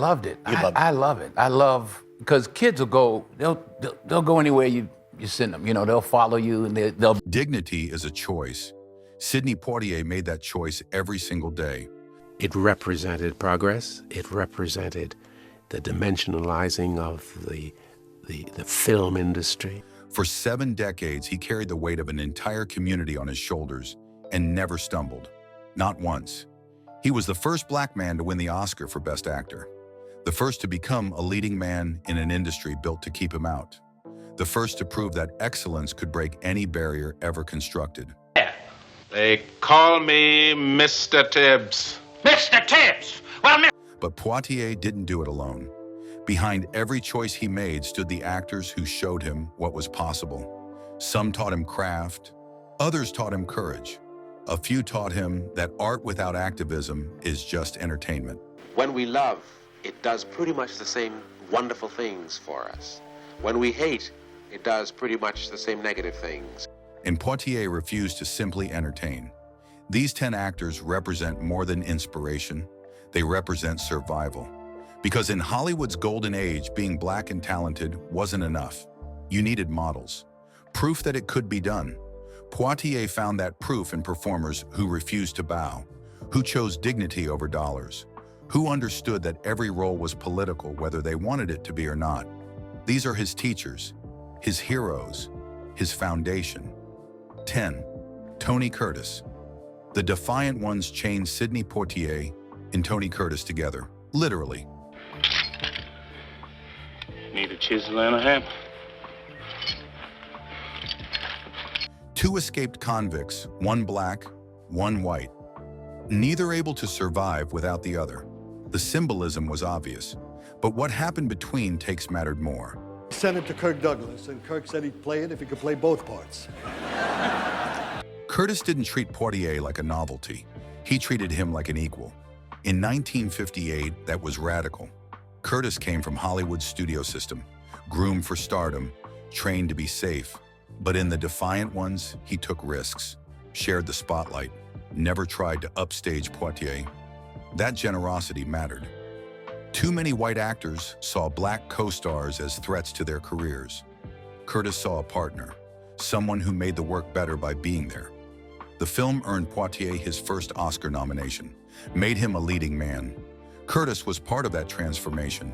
loved it. You loved it. I love it. I love, because kids will go, they'll go anywhere you send them. You know, they'll follow you and they'll. Dignity is a choice. Sidney Poitier made that choice every single day. It represented progress. It represented the dimensionalizing of the film industry. For 7 decades, he carried the weight of an entire community on his shoulders and never stumbled. Not once. He was the first black man to win the Oscar for Best Actor. The first to become a leading man in an industry built to keep him out. The first to prove that excellence could break any barrier ever constructed. They call me Mr. Tibbs. Mr. Tibbs! Well, But Poitier didn't do it alone. Behind every choice he made stood the actors who showed him what was possible. Some taught him craft, others taught him courage. A few taught him that art without activism is just entertainment. When we love, it does pretty much the same wonderful things for us. When we hate, it does pretty much the same negative things. And Poitier refused to simply entertain. These 10 actors represent more than inspiration. They represent survival. Because in Hollywood's golden age, being black and talented wasn't enough. You needed models. Proof that it could be done. Poitier found that proof in performers who refused to bow, who chose dignity over dollars, who understood that every role was political whether they wanted it to be or not. These are his teachers, his heroes, his foundation. 10. Tony Curtis. The Defiant Ones chained Sidney Poitier and Tony Curtis together, literally. Need a chisel and a hammer. 2 escaped convicts, one black, one white. Neither able to survive without the other. The symbolism was obvious, but what happened between takes mattered more. Sent it to Kirk Douglas, and Kirk said he'd play it if he could play both parts. Curtis didn't treat Poitier like a novelty. He treated him like an equal. In 1958, that was radical. Curtis came from Hollywood's studio system, groomed for stardom, trained to be safe. But in The Defiant Ones, he took risks, shared the spotlight, never tried to upstage Poitier. That generosity mattered. Too many white actors saw black co-stars as threats to their careers. Curtis saw a partner, someone who made the work better by being there. The film earned Poitier his first Oscar nomination, made him a leading man. Curtis was part of that transformation.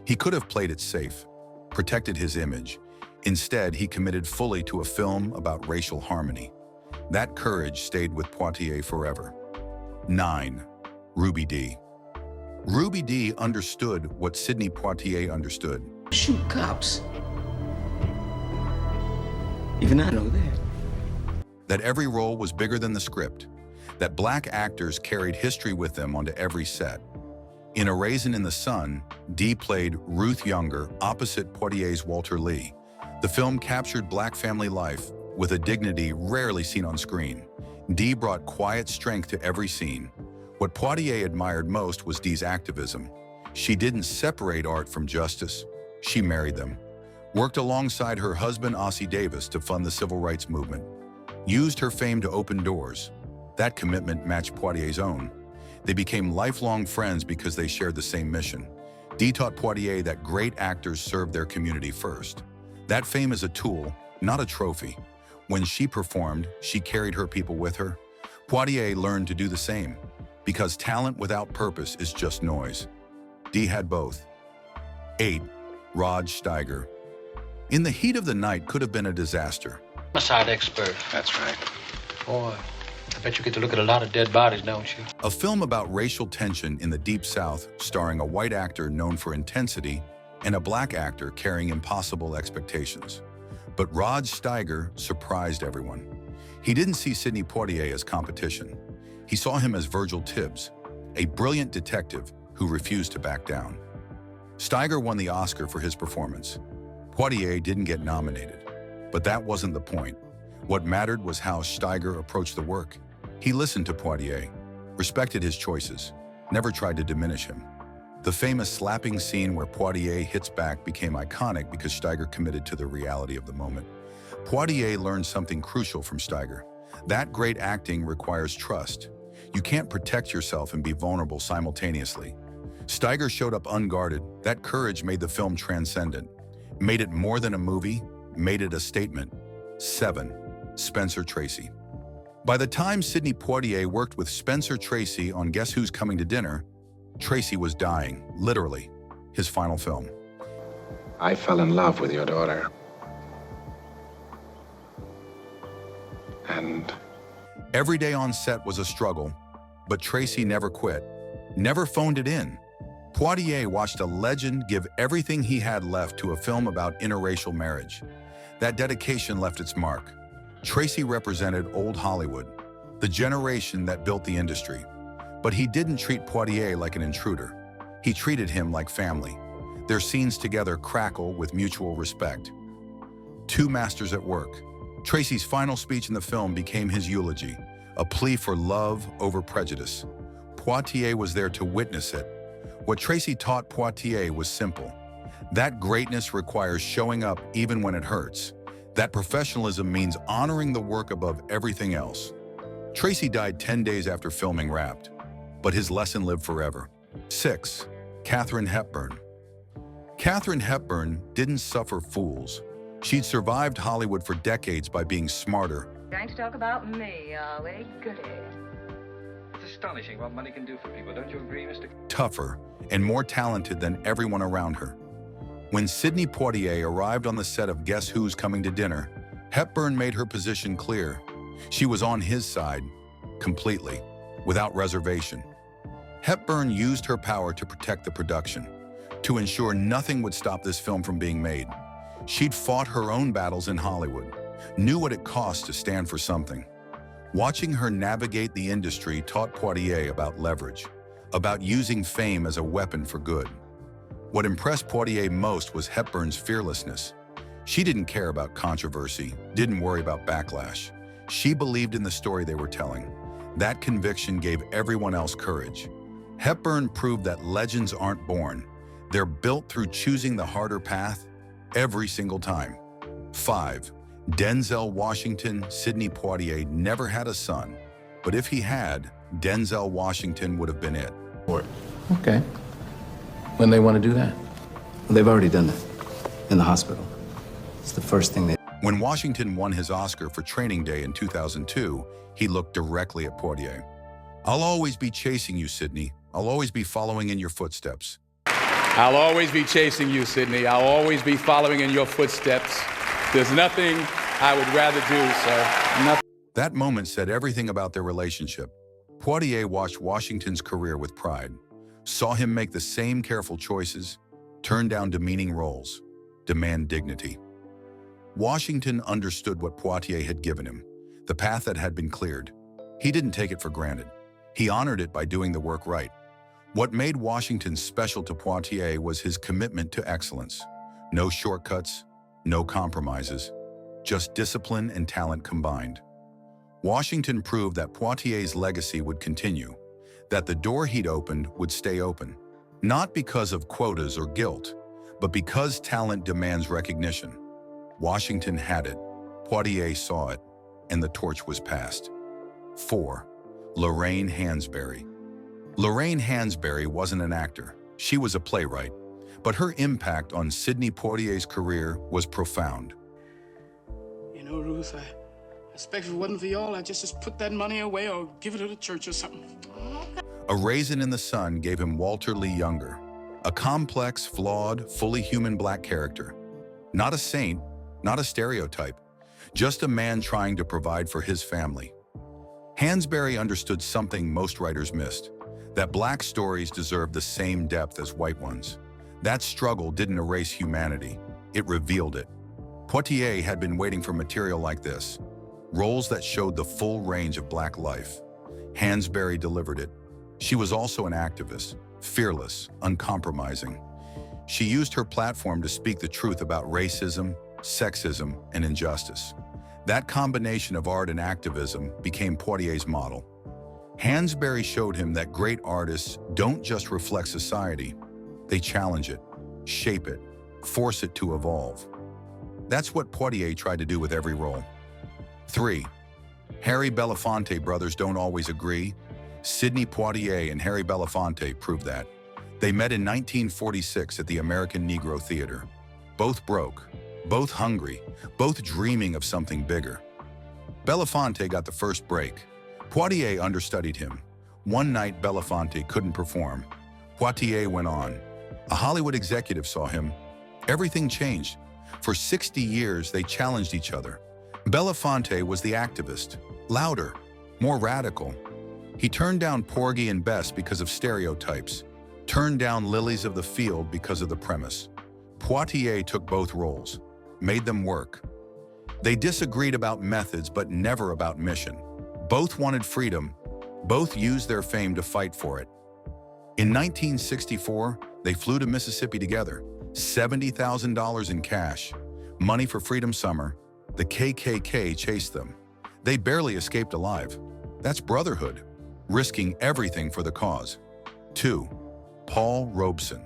He could have played it safe, protected his image. Instead, he committed fully to a film about racial harmony. That courage stayed with Poitier forever. 9. Ruby Dee. Ruby Dee understood what Sidney Poitier understood. Shoot cops. Even I know that. That every role was bigger than the script. That black actors carried history with them onto every set. In A Raisin in the Sun, Dee played Ruth Younger opposite Poitier's Walter Lee. The film captured black family life with a dignity rarely seen on screen. Dee brought quiet strength to every scene. What Poitier admired most was Dee's activism. She didn't separate art from justice. She married them. Worked alongside her husband, Ossie Davis, to fund the civil rights movement. Used her fame to open doors. That commitment matched Poitier's own. They became lifelong friends because they shared the same mission. Dee taught Poitier that great actors serve their community first. That fame is a tool, not a trophy. When she performed, she carried her people with her. Poitier learned to do the same, because talent without purpose is just noise. Dee had both. 8. Rod Steiger. In the Heat of the Night could have been a disaster. Homicide expert. That's right. Boy, I bet you get to look at a lot of dead bodies, don't you? A film about racial tension in the Deep South, starring a white actor known for intensity and a black actor carrying impossible expectations. But Rod Steiger surprised everyone. He didn't see Sidney Poitier as competition. He saw him as Virgil Tibbs, a brilliant detective who refused to back down. Steiger won the Oscar for his performance. Poitier didn't get nominated, but that wasn't the point. What mattered was how Steiger approached the work. He listened to Poitier, respected his choices, never tried to diminish him. The famous slapping scene where Poitier hits back became iconic because Steiger committed to the reality of the moment. Poitier learned something crucial from Steiger. That great acting requires trust. You can't protect yourself and be vulnerable simultaneously. Steiger showed up unguarded. That courage made the film transcendent, made it more than a movie, made it a statement. 7. Spencer Tracy. By the time Sidney Poitier worked with Spencer Tracy on Guess Who's Coming to Dinner, Tracy was dying, literally, his final film. I fell in love with your daughter. And Every day on set was a struggle, but Tracy never quit, never phoned it in. Poitier watched a legend give everything he had left to a film about interracial marriage. That dedication left its mark. Tracy represented old Hollywood, the generation that built the industry. But he didn't treat Poitier like an intruder. He treated him like family. Their scenes together crackle with mutual respect. Two masters at work. Tracy's final speech in the film became his eulogy, a plea for love over prejudice. Poitier was there to witness it. What Tracy taught Poitier was simple. That greatness requires showing up even when it hurts. That professionalism means honoring the work above everything else. Tracy died 10 days after filming wrapped, but his lesson lived forever. 6. Katharine Hepburn. Katharine Hepburn didn't suffer fools. She'd survived Hollywood for decades by being smarter. Going to talk about me, are we? Goody. it's astonishing what money can do for people. Don't you agree, Mr. Tougher, and more talented than everyone around her. When Sidney Poitier arrived on the set of Guess Who's Coming to Dinner, Hepburn made her position clear. She was on his side, completely, without reservation. Hepburn used her power to protect the production, to ensure nothing would stop this film from being made. She'd fought her own battles in Hollywood, knew what it cost to stand for something. Watching her navigate the industry taught Poitier about leverage, about using fame as a weapon for good. What impressed Poitier most was Hepburn's fearlessness. She didn't care about controversy, didn't worry about backlash. She believed in the story they were telling. That conviction gave everyone else courage. Hepburn proved that legends aren't born. They're built through choosing the harder path every single time. 5. Denzel Washington. Sidney Poitier never had a son, but if he had, Denzel Washington would have been it. Okay. When they want to do that? Well, they've already done that in the hospital. It's the first thing they... When Washington won his Oscar for Training Day in 2002, he looked directly at Poitier. "I'll always be chasing you, Sidney. I'll always be following in your footsteps." I'll always be chasing you, Sidney. I'll always be following in your footsteps. There's nothing I would rather do, sir. Nothing. That moment said everything about their relationship. Poitier watched Washington's career with pride, saw him make the same careful choices, turn down demeaning roles, demand dignity. Washington understood what Poitier had given him, the path that had been cleared. He didn't take it for granted. He honored it by doing the work right. What made Washington special to Poitier was his commitment to excellence. No shortcuts, no compromises, just discipline and talent combined. Washington proved that Poitier's legacy would continue, that the door he'd opened would stay open, not because of quotas or guilt, but because talent demands recognition. Washington had it, Poitier saw it, and the torch was passed. 4. Lorraine Hansberry. Lorraine Hansberry wasn't an actor. She was a playwright, but her impact on Sidney Poitier's career was profound. You know, Ruth, I expect if it wasn't for y'all, I'd just put that money away or give it to the church or something. A Raisin in the Sun gave him Walter Lee Younger, a complex, flawed, fully human black character. Not a saint, not a stereotype, just a man trying to provide for his family. Hansberry understood something most writers missed, that black stories deserve the same depth as white ones. That struggle didn't erase humanity, it revealed it. Poitier had been waiting for material like this, roles that showed the full range of black life. Hansberry delivered it. She was also an activist, fearless, uncompromising. She used her platform to speak the truth about racism, sexism, and injustice. That combination of art and activism became Poitier's model. Hansberry showed him that great artists don't just reflect society, they challenge it, shape it, force it to evolve. That's what Poitier tried to do with every role. 3. Harry Belafonte. Brothers don't always agree. Sidney Poitier and Harry Belafonte proved that. They met in 1946 at the American Negro Theater. Both broke, both hungry, both dreaming of something bigger. Belafonte got the first break. Poitier understudied him. One night, Belafonte couldn't perform. Poitier went on. A Hollywood executive saw him. Everything changed. For 60 years, they challenged each other. Belafonte was the activist, louder, more radical. He turned down Porgy and Bess because of stereotypes, turned down Lilies of the Field because of the premise. Poitier took both roles, made them work. They disagreed about methods, but never about mission. Both wanted freedom. Both used their fame to fight for it. In 1964, they flew to Mississippi together. $70,000 in cash, money for Freedom Summer. The KKK chased them. They barely escaped alive. That's brotherhood, risking everything for the cause. 2. Paul Robeson.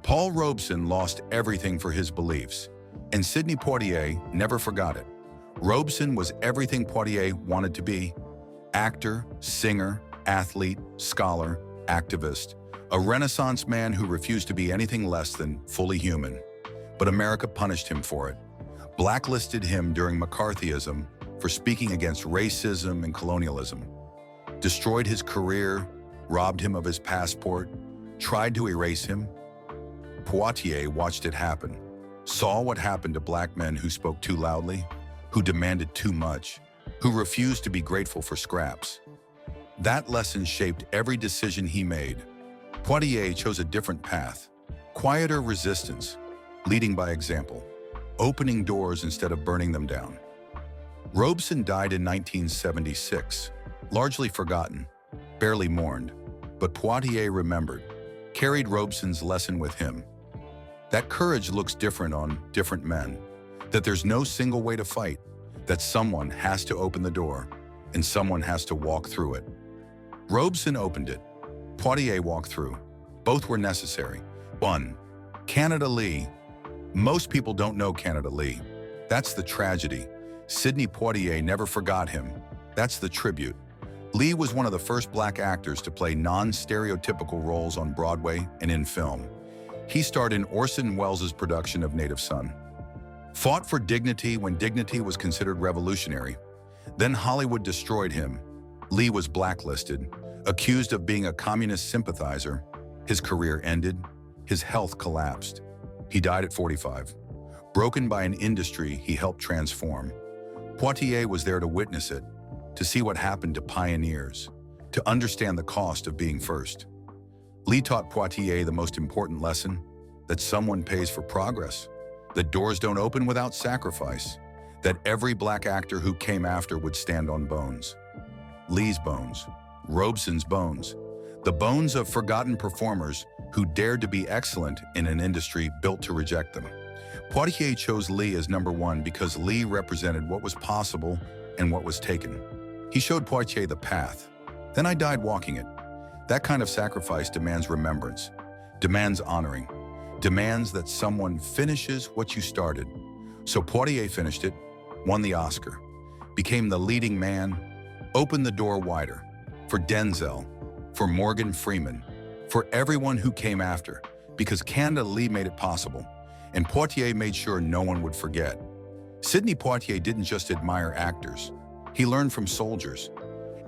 Paul Robeson lost everything for his beliefs, and Sidney Poitier never forgot it. Robeson was everything Poitier wanted to be: actor, singer, athlete, scholar, activist, a Renaissance man who refused to be anything less than fully human. But America punished him for it, blacklisted him during McCarthyism for speaking against racism and colonialism, destroyed his career, robbed him of his passport, tried to erase him. Poitier watched it happen, saw what happened to black men who spoke too loudly, who demanded too much, who refused to be grateful for scraps. That lesson shaped every decision he made. Poitier chose a different path, quieter resistance, leading by example, opening doors instead of burning them down. Robeson died in 1976, largely forgotten, barely mourned, but Poitier remembered, carried Robeson's lesson with him. That courage looks different on different men, that there's no single way to fight, that someone has to open the door and someone has to walk through it. Robeson opened it. Poitier walked through. Both were necessary. 1. Canada Lee. Most people don't know Canada Lee. That's the tragedy. Sidney Poitier never forgot him. That's the tribute. Lee was one of the first black actors to play non-stereotypical roles on Broadway and in film. He starred in Orson Welles' production of Native Son. Fought for dignity when dignity was considered revolutionary. Then Hollywood destroyed him. Lee was blacklisted, accused of being a communist sympathizer. His career ended. His health collapsed. He died at 45. Broken by an industry he helped transform. Poitier was there to witness it, to see what happened to pioneers, to understand the cost of being first. Lee taught Poitier the most important lesson, that someone pays for progress, that doors don't open without sacrifice, that every black actor who came after would stand on bones. Lee's bones, Robeson's bones, the bones of forgotten performers who dared to be excellent in an industry built to reject them. Poitier chose Lee as number one because Lee represented what was possible and what was taken. He showed Poitier the path. Then I died walking it. That kind of sacrifice demands remembrance, demands honoring, demands that someone finishes what you started. So Poitier finished it, won the Oscar, became the leading man, opened the door wider for Denzel, for Morgan Freeman, for everyone who came after, because Canada Lee made it possible, and Poitier made sure no one would forget. Sidney Poitier didn't just admire actors. He learned from soldiers.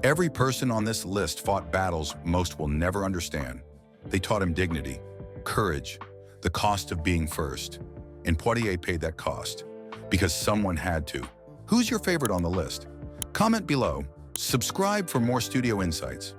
Every person on this list fought battles most will never understand. They taught him dignity, courage, the cost of being first. And Poitier paid that cost, because someone had to. Who's your favorite on the list? Comment below. Subscribe for more studio insights.